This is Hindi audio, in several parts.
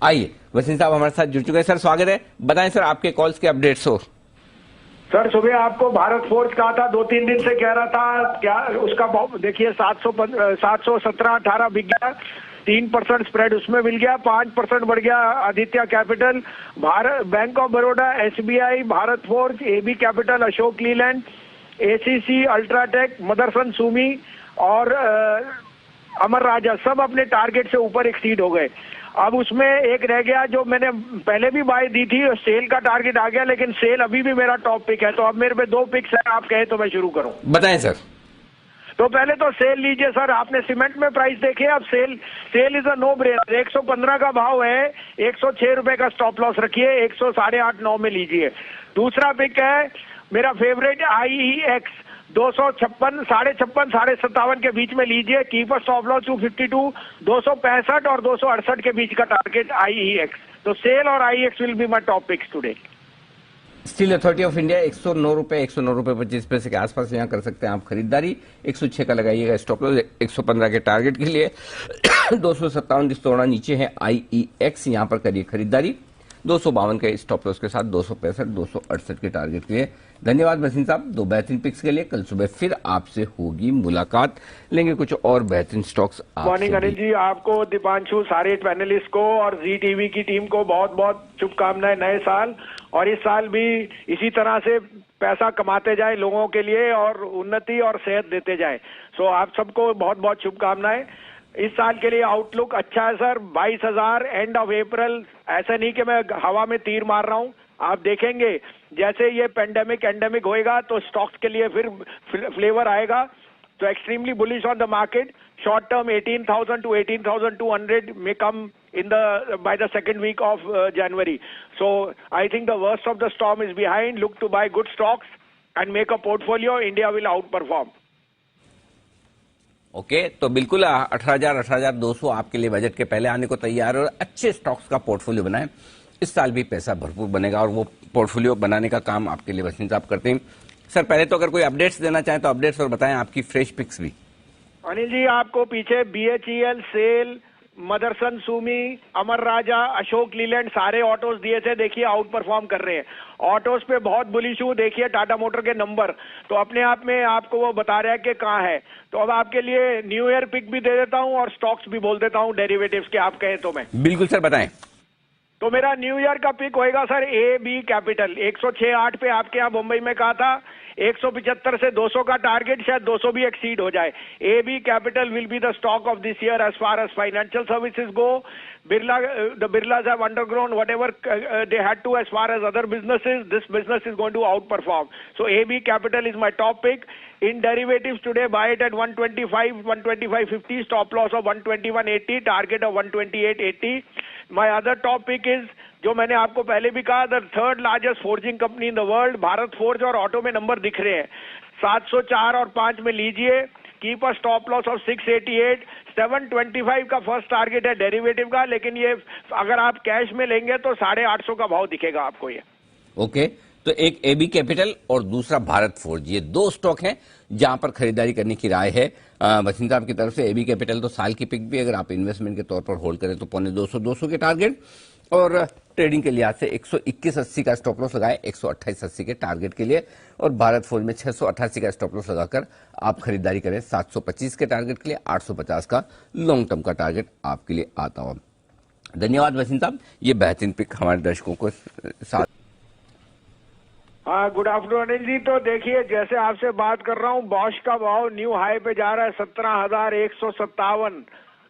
आइए वसीम साहब हमारे साथ जुड़ चुके हैं। सर स्वागत है, बताएं सर आपके कॉल्स के अपडेट्स हो। सर सुबह आपको भारत फोर्ज कहा था, 2-3 दिन से कह रहा था, क्या उसका भाव देखिए 717-18 बिक गया, 3% स्प्रेड उसमें मिल गया, 5% बढ़ गया Aditya capital, Bharat bank of Baroda, SBI, Bharat Forge, AB capital, Ashok Leyland, ACC, UltraTech, Motherson Sumi और अमर राजा सब अपने टारगेट से ऊपर एक्सीड हो गए। अब उसमें एक रह गया जो मैंने पहले भी बाय दी थी, सेल का टारगेट आ गया, लेकिन सेल अभी भी मेरा टॉप पिक है। तो अब मेरे पे 2 पिक्स है, आप कहें तो मैं शुरू करूं। बताएं सर। तो पहले तो सेल लीजिए सर, आपने सीमेंट में प्राइस देखे, अब sell is a no brainer. 115 का भाव है, 106 रुपए का स्टॉप लॉस रखिए, 108.9 में लीजिए। दूसरा पिक है मेरा फेवरेट IEX, 256, 56, 57 के बीच में लीजिए, कीपर स्टॉप लॉस 252, 265 और 268 के बीच का टारगेट IEX। तो सेल और IEX will be my top picks today. Steel authority of India 109 रुपए 25 पैसे के आसपास यहाँ कर सकते हैं आप खरीदारी। 106 का लगाइएगा स्टॉप लॉस, 115 के टारगेट के लिए। 257 जिस तोड़ा नीचे है IEX, यहाँ पर करिए खरीदारी। 252 के स्टॉप लॉस के साथ 265, 268 के टारगेट के लिए। धन्यवाद वसीम साहब 2 बेहतरीन पिक्स के लिए। कल सुबह फिर आपसे होगी मुलाकात, लेंगे कुछ और बेहतरीन स्टॉक्स। मॉर्निंग अनिल जी, आपको, दीपांशु, सारे पैनलिस्ट को और जी टीवी की टीम को बहुत बहुत शुभकामनाएं नए साल। और इस साल भी इसी तरह से पैसा कमाते जाए लोगों के लिए और उन्नति और सेहत देते जाए। सो आप सबको बहुत बहुत शुभकामनाएं। इस साल के लिए आउटलुक अच्छा है सर, 22,000 एंड ऑफ अप्रैल। ऐसा नहीं कि मैं हवा में तीर मार रहा हूं, आप देखेंगे जैसे ये एंडेमिक होएगा तो स्टॉक्स के लिए फिर फ्लेवर आएगा। तो extremely bullish on the market. Short term 18,000 to 18,200 may come by the second week of January. So I think the worst of the storm is behind. Look to buy good stocks and make a portfolio. India will outperform. Okay, तो बिल्कुल 18,000 18,200 आपके लिए बजट के पहले आने को तैयार है और अच्छे स्टॉक्स का पोर्टफोलियो बनाएं। इस साल भी पैसा भरपूर बनेगा और वो पोर्टफोलियो बनाने का काम आपके लिए वसीम साहब करते हैं। सर पहले तो अगर कोई अपडेट्स देना चाहें तो अपडेट्स और बताएं आपकी फ्रेश पिक्स भी। अनिल जी, आपको पीछे BHEL, सेल, मदरसन सुमी, अमर राजा, अशोक लीलैंड सारे ऑटोज दिए थे, देखिए आउट परफॉर्म कर रहे हैं। ऑटोज पे बहुत बुलिश हूँ, देखिए टाटा मोटर के नंबर तो अपने आप में आपको वो बता रहा है कि कहाँ है। तो अब आपके लिए न्यू ईयर पिक भी दे देता हूँ और स्टॉक्स भी बोल देता हूँ डेरिवेटिव्स के, आप कहें तो मैं। बिल्कुल सर बताएं। तो मेरा न्यू ईयर का पिक होएगा सर AB कैपिटल, 106.8 पे आपके यहाँ मुंबई में कहा था, 175 से 200 का टारगेट, शायद 200 भी एक्सीड हो जाए। AB capital will be the stock of this year as far as financial services go. The Birlas have undergrown whatever they had to as far as other businesses. This business is going to outperform. So AB Capital is my top pick. In derivatives today, buy it at 125, 125.50, stop loss of 121.80, target of 128.80. My other top pick is जो मैंने आपको पहले भी कहा, the third largest forging company in the world, Bharat forge, और ऑटो में नंबर दिख रहे हैं, 704 और 5 में लीजिए। Keep a stop loss of 688, 725 का फर्स्ट टारगेट है डेरिवेटिव का, लेकिन ये अगर आप कैश में लेंगे तो 850 का भाव दिखेगा आपको ये। ओके, तो एक AB कैपिटल और दूसरा भारत फोर्ज, ये 2 स्टॉक हैं जहां पर खरीदारी करने की राय है वसीम साहब की तरफ से। AB कैपिटल तो साल की पिक भी अगर आप इन्वेस्टमेंट के तौर पर होल्ड करें तो 250 के टारगेट, और ट्रेडिंग के लिहाज से 121.80 का स्टॉप लॉस लगाए 128.80 के टारगेट के लिए, और भारत फोर्ज में 688 का स्टॉप लॉस लगाकर आप खरीदारी करें 725 के टारगेट के लिए, 850 का लॉन्ग टर्म का टारगेट आपके लिए आता हो। धन्यवाद वसीम साहब, ये बेहतरीन पिक हमारे दर्शकों को साथ। हाँ, गुड आफ्टरनून अनिल जी। तो देखिए जैसे आपसे बात कर रहा हूँ, बॉश का भाव न्यू हाई पे जा रहा है 17,157।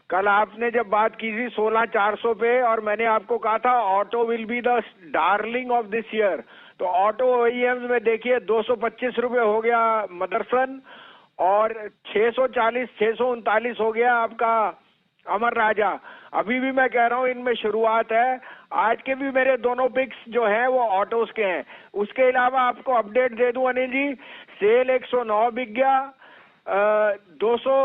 कल आपने जब बात की थी 16,400 पे, और मैंने आपको कहा था auto will be the darling of this year. तो ऑटो OEMs में देखिए 225 रुपए हो गया मदरसन, और 640 639 हो गया आपका अमर राजा। अभी भी मैं कह रहा हूँ इनमें शुरुआत है। आज के भी मेरे दोनों पिक्स जो हैं वो ऑटोज के हैं। उसके अलावा आपको अपडेट दे दूं अनिल जी, सेल 109 बिक गया, 200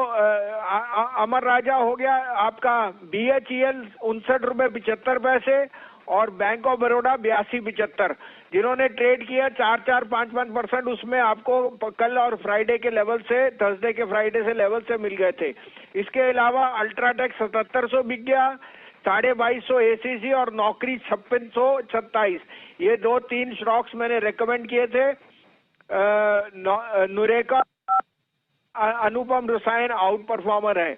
अमर राजा हो गया आपका, BHEL 59 रुपए 75 पैसे, और बैंक ऑफ बड़ौदा 82.75। जिन्होंने ट्रेड किया 4-4, 5-5%, उसमें आपको कल और फ्राइडे के लेवल से, थर्सडे के फ्राइडे से लेवल से मिल गए थे। इसके अलावा अल्ट्राटेक 7700 बिक गया, 2250 एसीसी और नौकरी 5627। ये 2-3 स्टॉक्स मैंने रेकमेंड किए थे। नुरेका, अनुपम रसायन आउट परफॉर्मर है।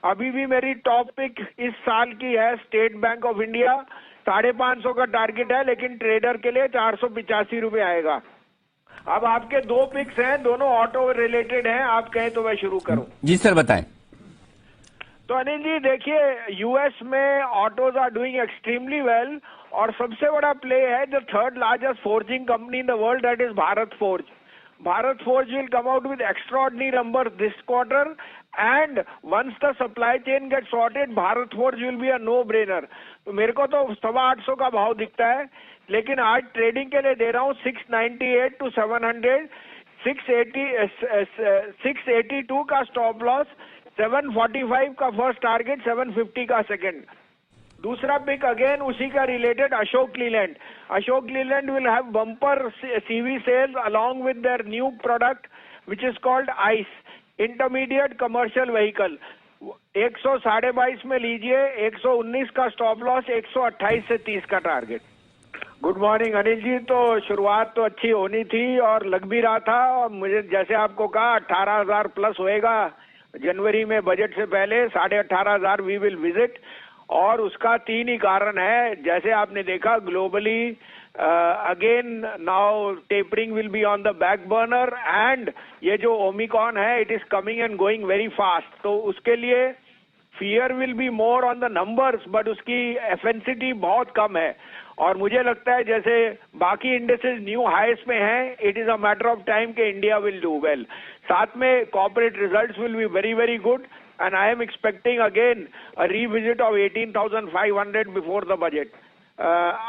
अभी भी मेरी टॉप पिक इस साल की है स्टेट बैंक ऑफ इंडिया। 550 का टारगेट है, लेकिन ट्रेडर के लिए 485 रुपए आएगा। अब आपके 2 पिक्स हैं, दोनों ऑटो रिलेटेड हैं। आप कहें तो मैं शुरू करूं? जी सर, बताएं। तो अनिल जी देखिए, यूएस में autos are doing extremely well, और सबसे बड़ा प्ले है the third largest forging company in the world, that is Bharat Forge. Bharat Forge will come out with extraordinary numbers this quarter, and once the supply chain gets sorted, Bharat Forge will be a no-brainer. तो मेरे को तो 850 का भाव दिखता है, लेकिन आज ट्रेडिंग के लिए दे रहा हूँ 698 to 700, 682 का स्टॉप लॉस, 745 का फर्स्ट टारगेट, 750 का सेकंड. दूसरा पिक अगेन उसी का related, Ashok Leyland. Ashok Leyland will have bumper CV sales along with their new product which is called ICE, Intermediate Commercial Vehicle. 122 में लीजिए, 119 का स्टॉप लॉस, 128 से 30 का target. Good morning Anil ji. तो शुरुआत तो अच्छी होनी थी और लग भी रहा था, और मुझे जैसे आपको कहा 18,000 प्लस होएगा जनवरी में, बजट से पहले 18,500 वी विल विजिट. और उसका 3 ही कारण है. जैसे आपने देखा globally, again now tapering will be on the back burner, and ये जो ओमिक्रॉन है it is coming and going very fast. तो उसके लिए fear will be more on the numbers, but उसकी एफेंसिटी बहुत कम है. और मुझे लगता है जैसे बाकी इंडेसेस न्यू हाईएस्ट में हैं, it is a matter of time कि इंडिया विल डू वेल. साथ में corporate results will be very very good, and I am expecting again a revisit of 18,500 before the budget.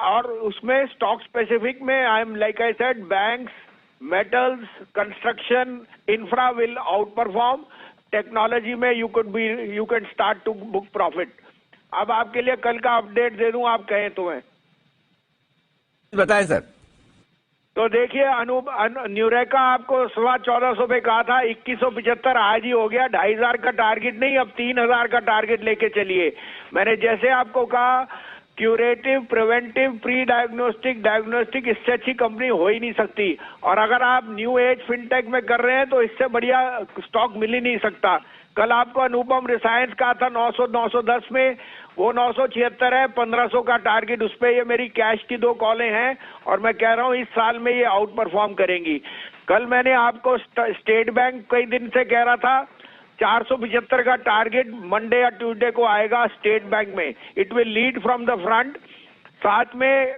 और उसमें स्टॉक स्पेसिफिक में I am like I said, banks, metals, construction, infra will outperform. Technology में you can start to book profit. अब आपके लिए कल का अपडेट दे दूं, आप कहें तो मैं बताएं सर. तो देखिए, न्यूरेका आपको 1450 पे कहा था, 2175 आज ही हो गया. 2,500 का टारगेट नहीं, अब 3,000 का टारगेट लेके चलिए. मैंने जैसे आपको कहा, curative, preventive, pre diagnostic, diagnostic, इससे अच्छी कंपनी हो ही नहीं सकती. और अगर आप न्यू एज फिनटेक में कर रहे हैं तो इससे बढ़िया स्टॉक मिल ही नहीं सकता. कल आपको अनुपम रसायन कहा था 900 910 में, वो 976 है. 1500 का टारगेट उस पे. ये मेरी कैश की 2 कॉलें हैं, और मैं कह रहा हूं इस साल में ये आउट परफॉर्म करेंगी. कल मैंने आपको स्टेट बैंक कई दिन से कह रहा था 475 का टारगेट मंडे या ट्यूसडे को आएगा स्टेट बैंक में. It will lead from the front. साथ में